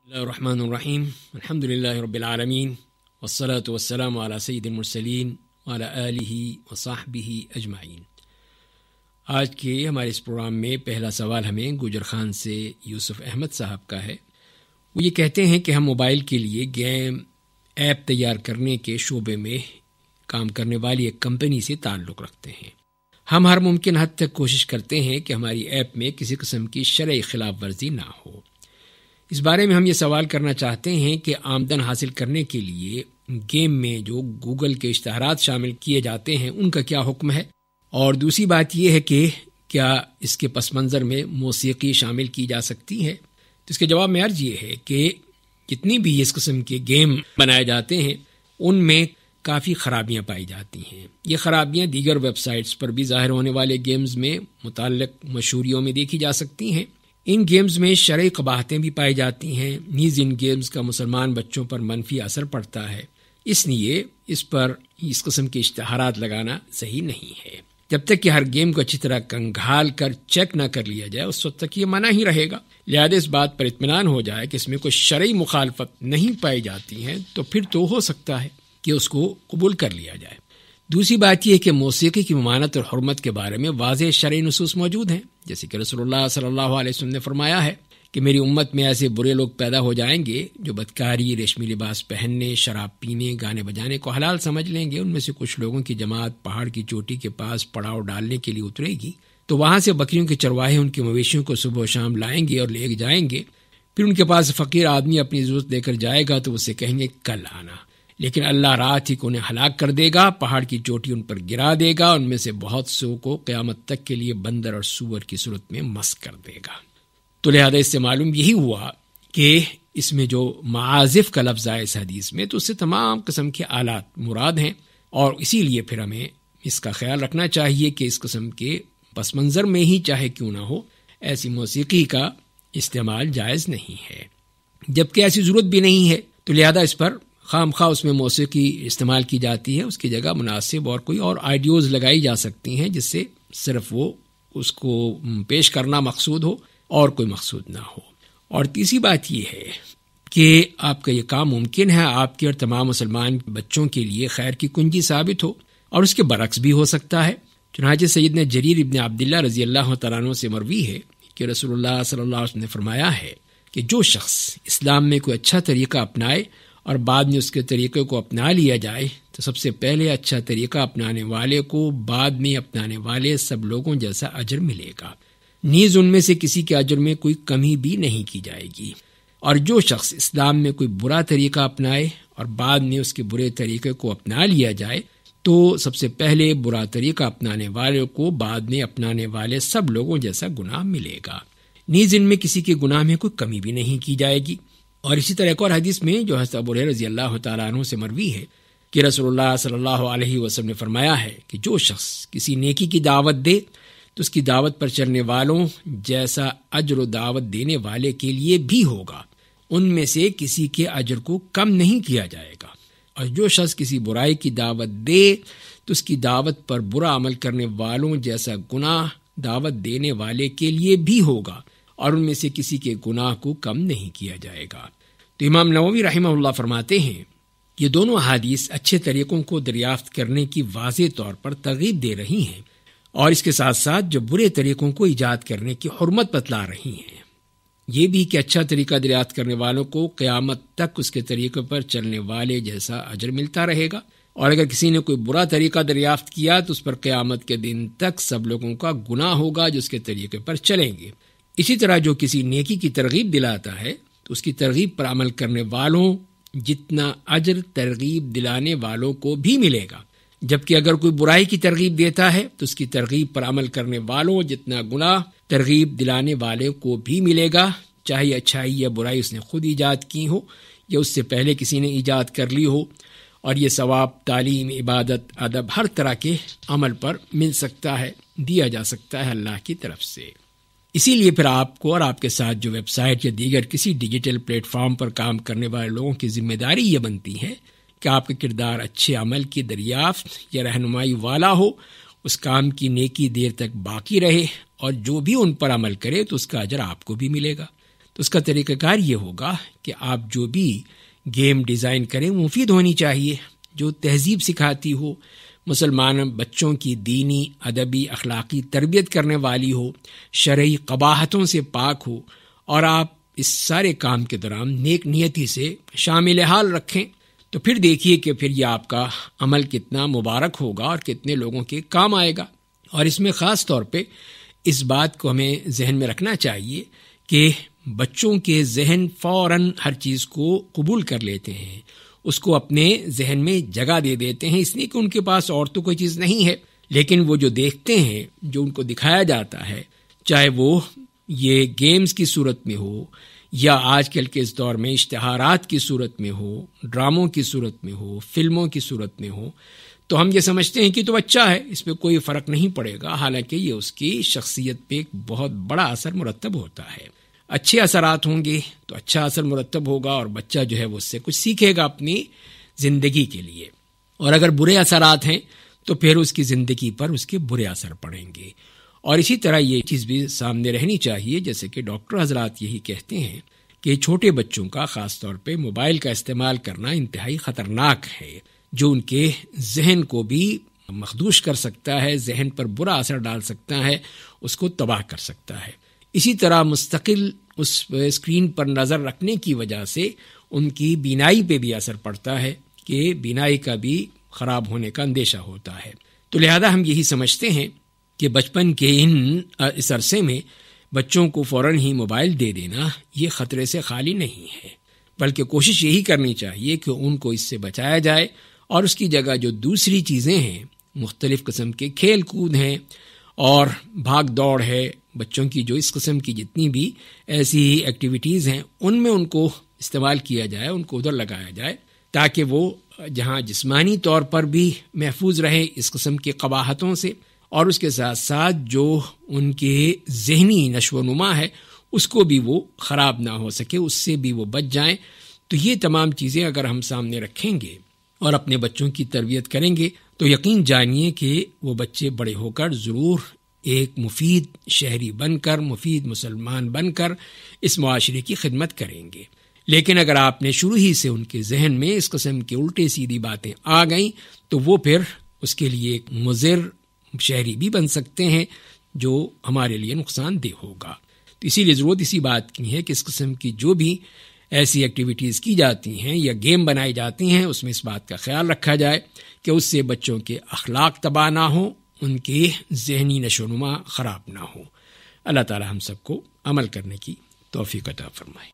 اللہ الرحمن الرحیم الحمد للہ رب العالمین والصلاة والسلام علی سید المرسلین وعلی آلہ وصحبہ اجمعین۔ آج کے ہمارے اس پروگرام میں پہلا سوال ہمیں گوجر خان سے یوسف احمد صاحب کا ہے۔ وہ یہ کہتے ہیں کہ ہم موبائل کے لیے گیم ایپ تیار کرنے کے شعبے میں کام کرنے والی ایک کمپنی سے تعلق رکھتے ہیں۔ ہم ہر ممکن حد تک کوشش کرتے ہیں کہ ہماری ایپ میں کسی قسم کی شرعی خلاف ورزی نہ ہو۔ اس بارے میں ہم یہ سوال کرنا چاہتے ہیں کہ آمدن حاصل کرنے کے لیے گیم میں جو گوگل کے اشتہارات شامل کیے جاتے ہیں ان کا کیا حکم ہے، اور دوسری بات یہ ہے کہ کیا اس کے پس منظر میں موسیقی شامل کی جا سکتی ہے؟ تو اس کے جواب میں عرض یہ ہے کہ جتنی بھی اس قسم کے گیم بنائے جاتے ہیں ان میں کافی خرابیاں پائی جاتی ہیں۔ یہ خرابیاں دیگر ویب سائٹس پر بھی ظاہر ہونے والے گیمز میں متعلق مشہوریوں میں دیکھی جا سکتی ہیں۔ ان گیمز میں شرعی قباحتیں بھی پائی جاتی ہیں، نیز ان گیمز کا مسلمان بچوں پر منفی اثر پڑتا ہے، اس لیے اس پر اس قسم کے اشتہارات لگانا صحیح نہیں ہے۔ جب تک کہ ہر گیم کو اچھی طرح کنگھال کر چیک نہ کر لیا جائے اس وقت تک یہ منع ہی رہے گا۔ لہذا اس بات پر اطمینان ہو جائے کہ اس میں کوئی شرعی مخالفت نہیں پائی جاتی ہے تو پھر تو ہو سکتا ہے کہ اس کو قبول کر لیا جائے۔ دوسری بات یہ ہے کہ موسیقی کی ممانعت اور حرمت کے بارے میں واضح شرعی نصوص موجود ہیں، جیسے کہ رسول اللہ صلی اللہ علیہ وسلم نے فرمایا ہے کہ میری امت میں ایسے برے لوگ پیدا ہو جائیں گے جو بدکاری، ریشمی لباس پہننے، شراب پینے، گانے بجانے کو حلال سمجھ لیں گے۔ ان میں سے کچھ لوگوں کی جماعت پہاڑ کی چوٹی کے پاس پڑاؤ ڈالنے کے لیے اترے گی تو وہاں سے بکریوں کے چرواہے ان کے مویشیوں کو صبح و شام لائیں گے اور لے جائیں گے۔ پھر ان کے پاس فقیر آدمی اپنی ضرورت لے کر جائے گا تو اسے کہیں گے کل آنا، لیکن اللہ رات ہی کو انہیں ہلاک کر دے گا، پہاڑ کی چوٹی ان پر گرا دے گا، ان میں سے بہت سو کو قیامت تک کے لیے بندر اور سور کی صورت میں مسخ کر دے گا۔ تو لہذا اس سے معلوم یہی ہوا کہ اس میں جو معازف کا لفظ ہے اس حدیث میں تو اس سے تمام قسم کے آلات مراد ہیں، اور اسی لیے پھر ہمیں اس کا خیال رکھنا چاہیے کہ اس قسم کے پس منظر میں ہی چاہے کیوں نہ ہو ایسی موسیقی کا استعمال جائز نہیں ہے، جبکہ ایسی ضرورت بھی نہیں ہے۔ تو لہذا اس پر خام خواہ اس میں موسیقی استعمال کی جاتی ہے، اس کی جگہ مناسب اور کوئی اور آئیڈیوز لگائی جا سکتی ہیں جس سے صرف وہ اس کو پیش کرنا مقصود ہو اور کوئی مقصود نہ ہو۔ اور تیسری بات یہ ہے کہ آپ کا یہ کام ممکن ہے آپ کے اور تمام مسلمان بچوں کے لیے خیر کی کنجی ثابت ہو، اور اس کے برعکس بھی ہو سکتا ہے۔ چنانچہ سیدنا جریر ابن عبداللہ رضی اللہ تعالیٰ عنہ سے مروی ہے کہ رسول اللہ صلی اللہ علیہ وسلم نے فرمایا ہے کہ جو شخص اسلام میں کوئی اچھا طریقہ اپنائے اور بعد میں اس کے طریقے کو اپنا لیا جائے تو سب سے پہلے اچھا طریقہ اپنانے والے کو بعد میں اپنانے والے سب لوگوں جیسا اجر ملے گا، نیز ان میں سے کسی کے اجر میں کوئی کمی بھی نہیں کی جائے گی۔ اور جو شخص اسلام میں کوئی برا طریقہ اپنائے اور بعد میں اس کے برے طریقے کو اپنا لیا جائے تو سب سے پہلے برا طریقہ اپنانے والے کو بعد میں اپنانے والے سب لوگوں جیسا گناہ ملے گا، نیز ان میں کسی کے گناہ میں کوئی کمی بھی نہیں کی جائے گی۔ اور اسی طرح ایک اور حدیث میں جو حضرت ابو ہریرہ رضی اللہ تعالیٰ عنہ سے مروی ہے کہ رسول اللہ صلی اللہ علیہ وسلم نے فرمایا ہے کہ جو شخص کسی نیکی کی دعوت دے تو اس کی دعوت پر چلنے والوں جیسا اجر و دعوت دینے والے کے لیے بھی ہوگا، ان میں سے کسی کے اجر کو کم نہیں کیا جائے گا۔ اور جو شخص کسی برائی کی دعوت دے تو اس کی دعوت پر برا عمل کرنے والوں جیسا گناہ دعوت دینے والے کے لیے بھی ہوگا، اور ان میں سے کسی کے گناہ کو کم نہیں کیا جائے گا۔ تو امام نووی رحمہ اللہ فرماتے ہیں یہ دونوں احادیث اچھے طریقوں کو دریافت کرنے کی واضح طور پر ترغیب دے رہی ہیں، اور اس کے ساتھ ساتھ جو برے طریقوں کو ایجاد کرنے کی حرمت بتلا رہی ہیں، یہ بھی کہ اچھا طریقہ دریافت کرنے والوں کو قیامت تک اس کے طریقے پر چلنے والے جیسا اجر ملتا رہے گا، اور اگر کسی نے کوئی برا طریقہ دریافت کیا تو اس پر قیامت کے دن تک سب لوگوں کا گناہ ہوگا جو اس کے طریقے پر چلیں گے۔ اسی طرح جو کسی نیکی کی ترغیب دلاتا ہے تو اس کی ترغیب پر عمل کرنے والوں جتنا اجر ترغیب دلانے والوں کو بھی ملے گا، جبکہ اگر کوئی برائی کی ترغیب دیتا ہے تو اس کی ترغیب پر عمل کرنے والوں جتنا گناہ ترغیب دلانے والے کو بھی ملے گا، چاہے اچھائی یا برائی اس نے خود ایجاد کی ہو یا اس سے پہلے کسی نے ایجاد کر لی ہو۔ اور یہ ثواب تعلیم، عبادت، ادب، ہر طرح کے عمل پر مل سکتا ہے، دیا جا سکتا ہے اللہ کی طرف سے۔ اسی لیے پھر آپ کو اور آپ کے ساتھ جو ویب سائٹ یا دیگر کسی ڈیجیٹل پلیٹ فارم پر کام کرنے والے لوگوں کی ذمہ داری یہ بنتی ہے کہ آپ کا کردار اچھے عمل کی دریافت یا رہنمائی والا ہو، اس کام کی نیکی دیر تک باقی رہے، اور جو بھی ان پر عمل کرے تو اس کا اجر آپ کو بھی ملے گا۔ تو اس کا طریقہ کار یہ ہوگا کہ آپ جو بھی گیم ڈیزائن کریں مفید ہونی چاہیے، جو تہذیب سکھاتی ہو، مسلمان بچوں کی دینی، ادبی، اخلاقی تربیت کرنے والی ہو، شرعی قباحتوں سے پاک ہو، اور آپ اس سارے کام کے دوران نیک نیتی سے شامل حال رکھیں، تو پھر دیکھیے کہ پھر یہ آپ کا عمل کتنا مبارک ہوگا اور کتنے لوگوں کے کام آئے گا۔ اور اس میں خاص طور پہ اس بات کو ہمیں ذہن میں رکھنا چاہیے کہ بچوں کے ذہن فوراً ہر چیز کو قبول کر لیتے ہیں، اس کو اپنے ذہن میں جگہ دے دیتے ہیں، اس لیے کہ ان کے پاس اور تو کوئی چیز نہیں ہے، لیکن وہ جو دیکھتے ہیں، جو ان کو دکھایا جاتا ہے، چاہے وہ یہ گیمز کی صورت میں ہو یا آج کل کے اس دور میں اشتہارات کی صورت میں ہو، ڈراموں کی صورت میں ہو، فلموں کی صورت میں ہو، تو ہم یہ سمجھتے ہیں کہ تو اچھا ہے، اس پہ کوئی فرق نہیں پڑے گا، حالانکہ یہ اس کی شخصیت پہ ایک بہت بڑا اثر مرتب ہوتا ہے۔ اچھے اثرات ہوں گے تو اچھا اثر مرتب ہوگا اور بچہ جو ہے وہ اس سے کچھ سیکھے گا اپنی زندگی کے لیے، اور اگر برے اثرات ہیں تو پھر اس کی زندگی پر اس کے برے اثر پڑیں گے۔ اور اسی طرح یہ چیز بھی سامنے رہنی چاہیے، جیسے کہ ڈاکٹر حضرات یہی کہتے ہیں کہ چھوٹے بچوں کا خاص طور پہ موبائل کا استعمال کرنا انتہائی خطرناک ہے، جو ان کے ذہن کو بھی مخدوش کر سکتا ہے، ذہن پر برا اثر ڈال سکتا ہے، اس کو تباہ کر سکتا ہے۔ اسی طرح مستقل اس اسکرین پر نظر رکھنے کی وجہ سے ان کی بینائی پہ بھی اثر پڑتا ہے کہ بینائی کا بھی خراب ہونے کا اندیشہ ہوتا ہے۔ تو لہذا ہم یہی سمجھتے ہیں کہ بچپن کے اس عرصے میں بچوں کو فوراً ہی موبائل دے دینا یہ خطرے سے خالی نہیں ہے، بلکہ کوشش یہی کرنی چاہیے کہ ان کو اس سے بچایا جائے، اور اس کی جگہ جو دوسری چیزیں ہیں، مختلف قسم کے کھیل کود ہیں اور بھاگ دوڑ ہے، بچوں کی جو اس قسم کی جتنی بھی ایسی ایکٹیویٹیز ہیں ان میں ان کو استعمال کیا جائے، ان کو ادھر لگایا جائے، تاکہ وہ جہاں جسمانی طور پر بھی محفوظ رہے اس قسم کی قباحتوں سے، اور اس کے ساتھ ساتھ جو ان کے ذہنی نشو و نما ہے اس کو بھی وہ خراب نہ ہو سکے، اس سے بھی وہ بچ جائیں۔ تو یہ تمام چیزیں اگر ہم سامنے رکھیں گے اور اپنے بچوں کی تربیت کریں گے تو یقین جانیے کہ وہ بچے بڑے ہو کر ضرور ایک مفید شہری بن کر، مفید مسلمان بن کر اس معاشرے کی خدمت کریں گے۔ لیکن اگر آپ نے شروع ہی سے ان کے ذہن میں اس قسم کے الٹے سیدھی باتیں آ گئیں تو وہ پھر اس کے لیے ایک مضر شہری بھی بن سکتے ہیں، جو ہمارے لیے نقصان دہ ہوگا۔ تو اسی لیے ضرورت اسی بات کی ہے کہ اس قسم کی جو بھی ایسی ایکٹیویٹیز کی جاتی ہیں یا گیم بنائی جاتی ہیں اس میں اس بات کا خیال رکھا جائے کہ اس سے بچوں کے اخلاق تباہ نہ ہوں، ان کے ذہنی نشو و نما خراب نہ ہو۔ اللہ تعالی ہم سب کو عمل کرنے کی توفیق عطا فرمائے۔